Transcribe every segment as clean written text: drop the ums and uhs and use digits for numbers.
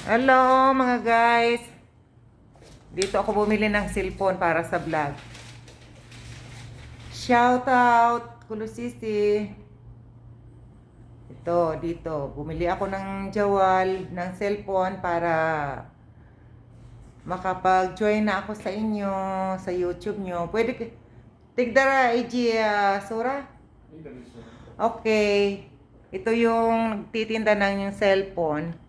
Hello mga guys. Dito ako bumili ng cellphone para sa vlog. Shout out Kulusisi. Ito, dito. Bumili ako ng jawal ng cellphone para makapag-join na ako sa inyo sa YouTube nyo. Pwede tigdara iji Sura? Okay. Ito yung titinda ng yung cellphone.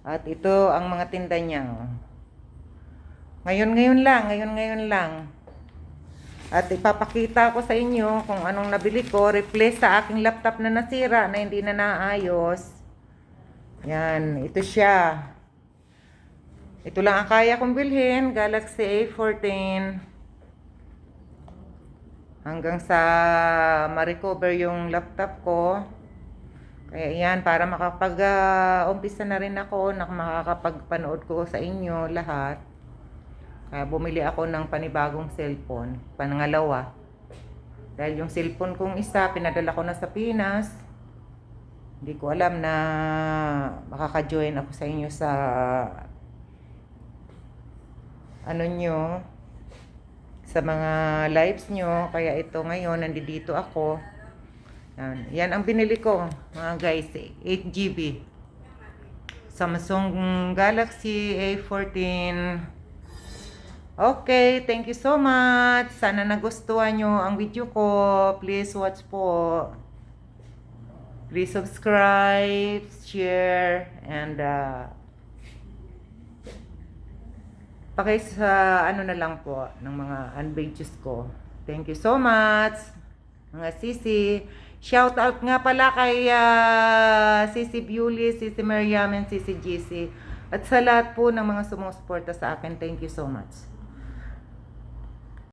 At ito ang mga tinda niya. Ngayon lang. At ipapakita ko sa inyo kung anong nabili ko. Replace sa aking laptop na nasira na hindi na naayos. Yan, ito siya. Ito lang ang kaya kong bilhin. Galaxy A14. Hanggang sa ma-recover yung laptop ko. Kaya yan, para makapag-umpisa na rin ako na makakapagpanood ko sa inyo lahat. Kaya bumili ako ng panibagong cellphone, pangalawa. Dahil yung cellphone kong isa, pinadala ko na sa Pinas. Hindi ko alam na makaka-join ako sa inyo sa ano nyo, sa mga lives nyo. Kaya ito ngayon, nandito ako. Yan ang binili ko, mga guys, 8GB. Samsung Galaxy A14. Okay, thank you so much. Sana nagustuhan nyo ang video ko. Please watch po. Please subscribe, share, and sa ano na lang po ng mga unpages ko. Thank you so much, mga sisi. Shout out nga pala kay Sisi Bewley, Sisi Mariam, and Sisi GC. At sa lahat po ng mga sumusuporta sa akin, thank you so much.